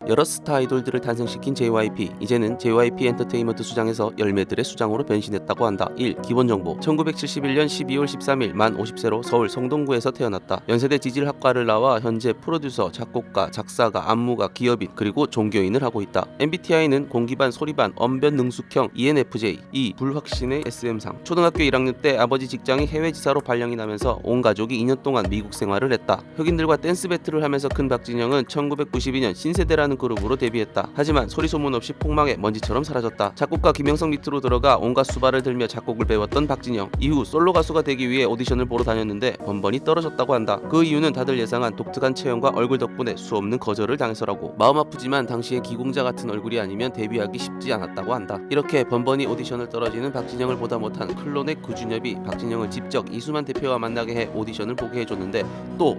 여러 스타 아이돌들을 탄생시킨 JYP. 이제는 JYP 엔터테인먼트 수장에서 열매들의 수장으로 변신했다고 한다. 1. 기본정보. 1971년 12월 13일 만 50세로 서울 성동구에서 태어났다. 연세대 지질학과를 나와 현재 프로듀서, 작곡가, 작사가, 안무가, 기업인, 그리고 종교인을 하고 있다. MBTI는 공기반, 소리반, 언변 능숙형 ENFJ. 2. 불확신의 SM상. 초등학교 1학년 때 아버지 직장이 해외지사로 발령이 나면서 온 가족이 2년 동안 미국 생활을 했다. 흑인들과 댄스 배틀을 하면서 큰 박진영은 1992년 신세대라는 그룹으로 데뷔했다. 하지만 소리 소문 없이 폭망해 먼지처럼 사라졌다. 작곡가 김영석 밑으로 들어가 온갖 수발을 들며 작곡을 배웠던 박진영. 이후 솔로 가수가 되기 위해 오디션을 보러 다녔는데 번번이 떨어졌다고 한다. 그 이유는 다들 예상한 독특한 체형과 얼굴 덕분에 수없는 거절을 당해서라고. 마음 아프지만 당시에 기공자 같은 얼굴이 아니면 데뷔하기 쉽지 않았다고 한다. 이렇게 번번이 오디션을 떨어지는 박진영을 보다 못한 클론의 구준엽이 박진영을 직접 이수만 대표와 만나게 해 오디션을 보게 해줬는데 또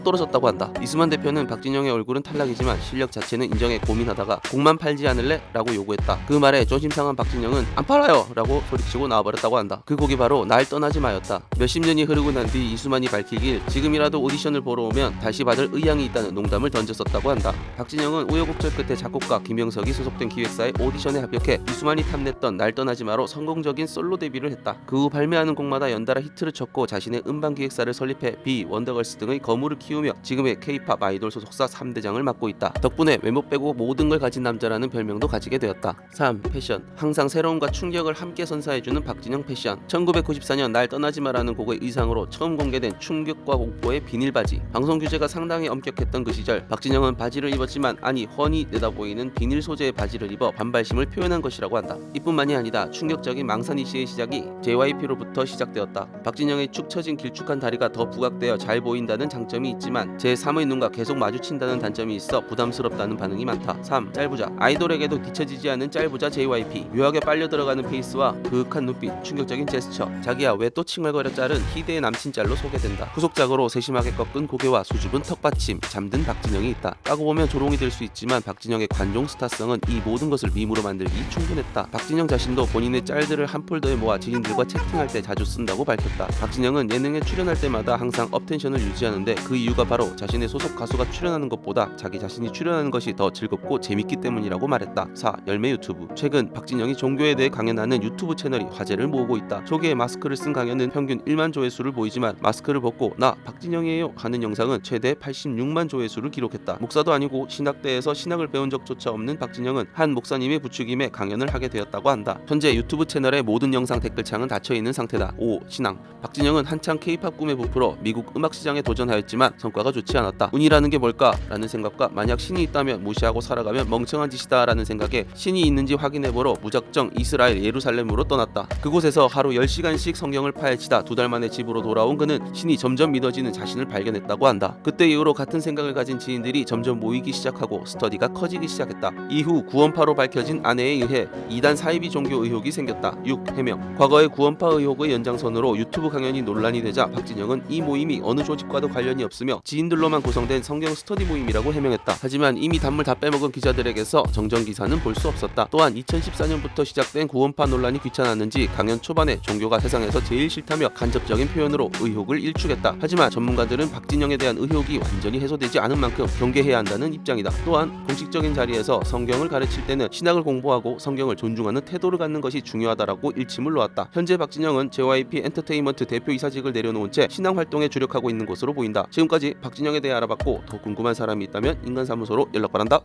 떨어졌다고 한다. 이수만 대표는 박진영의 얼굴은 탈락이지만 실력 자체는 인정해 고민하다가 곡만 팔지 않을래? 라고 요구했다. 그 말에 조심상한 박진영은 안 팔아요! 라고 소리치고 나와버렸다고 한다. 그 곡이 바로 날 떠나지 마였다. 몇십 년이 흐르고 난 뒤 이수만이 밝히길 지금이라도 오디션을 보러 오면 다시 받을 의향이 있다는 농담을 던졌었다고 한다. 박진영은 우여곡절 끝에 작곡가 김영석이 소속된 기획사의 오디션에 합격해 이수만이 탐냈던 날 떠나지 마로 성공적인 솔로 데뷔를 했다. 그 후 발매하는 곡마다 연달아 히트를 쳤고 자신의 음반 기획사를 설립해 비, 원더걸스 등의 거물을 키우며 지금의 K-팝 아이돌 소속사 3대장을 맡고 있다. 덕분에 외모 빼고 모든 걸 가진 남자라는 별명도 가지게 되었다. 3. 패션. 항상 새로움과 충격을 함께 선사해주는 박진영 패션. 1994년 날 떠나지 마라는 곡의 의상으로 처음 공개된 충격과 공포의 비닐바지. 방송 규제가 상당히 엄격했던 그 시절 박진영은 바지를 입었지만 아니 훤히 내다보이는 비닐 소재의 바지를 입어 반발심을 표현한 것이라고 한다. 이뿐만이 아니다. 충격적인 망산 이슈의 시작이 JYP로부터 시작되었다. 박진영의 축 처진 길쭉한 다리가 더 부각되어 잘 보인다는 장점이 있지만 제3의 눈과 계속 마주친다는 단점이 있어 부담스럽다는 반응이 많다. 3. 짤부자. 아이돌에게도 뒤처지지 않은 짤부자 JYP. 묘하게 빨려 들어가는 페이스와 그윽한 눈빛, 충격적인 제스처. 자기야 왜 또 칭얼거려 짤은 희대의 남친 짤로 소개된다. 후속작으로 세심하게 꺾은 고개와 수줍은 턱받침, 잠든 박진영이 있다. 까고 보면 조롱이 될 수 있지만 박진영의 관종 스타성은 이 모든 것을 밈으로 만들기 충분했다. 박진영 자신도 본인의 짤들을 한 폴더에 모아 지인들과 채팅할 때 자주 쓴다고 밝혔다. 박진영은 예능에 출연할 때마다 항상 업텐션을 유지하는데 그 이유가 바로 자신의 소속 가수가 출연하는 것보다 자기 자신이 출연하는 것이 더 즐겁고 재밌기 때문이라고 말했다. 4. 열매 유튜브. 최근 박진영이 종교에 대해 강연하는 유튜브 채널이 화제를 모으고 있다. 초기에 마스크를 쓴 강연은 평균 1만 조회수를 보이지만 마스크를 벗고 나 박진영이에요 하는 영상은 최대 86만 조회수를 기록했다. 목사도 아니고 신학대에서 신학을 배운 적조차 없는 박진영은 한 목사님의 부추김에 강연을 하게 되었다고 한다. 현재 유튜브 채널의 모든 영상 댓글창은 닫혀있는 상태다. 5. 신앙. 박진영은 한창 K-팝 꿈에 부풀어 미국 음악 시장에 도전하였지만 성과가 좋지 않았다. 운이라는 게 뭘까? 라는 생각과 만약 신이 있다면 무시하고 살아가면 멍청한 짓이다 라는 생각에 신이 있는지 확인해보러 무작정 이스라엘 예루살렘으로 떠났다. 그곳에서 하루 10시간씩 성경을 파헤치다 2달 만에 집으로 돌아온 그는 신이 점점 믿어지는 자신을 발견했다고 한다. 그때 이후로 같은 생각을 가진 지인들이 점점 모이기 시작하고 스터디가 커지기 시작했다. 이후 구원파로 밝혀진 아내에 의해 이단 사이비 종교 의혹이 생겼다. 6. 해명. 과거의 구원파 의혹의 연장선으로 유튜브 강연이 논란이 되자 박진영은 이 모임이 어느 조직과도 관련이 없으며 지인들로만 구성된 성경 스터디 모임이라고 해명했다. 하지만 이미 단물 다 빼먹은 기자들에게서 정정 기사는 볼 수 없었다. 또한 2014년부터 시작된 구원파 논란이 귀찮았는지 강연 초반에 종교가 세상에서 제일 싫다며 간접적인 표현으로 의혹을 일축했다. 하지만 전문가들은 박진영에 대한 의혹이 완전히 해소되지 않은 만큼 경계해야 한다는 입장이다. 또한 공식적인 자리에서 성경을 가르칠 때는 신학을 공부하고 성경을 존중하는 태도를 갖는 것이 중요하다라고 일침을 놓았다. 현재 박진영은 JYP 엔터테인먼트 대표이사직을 내려놓은 채 신앙 활동에 주력하고 있는 것으로 보인다. 지금까지 박진영에 대해 알아봤고 더 궁금한 사람이 있다면 인간사무소로 연락 바란다.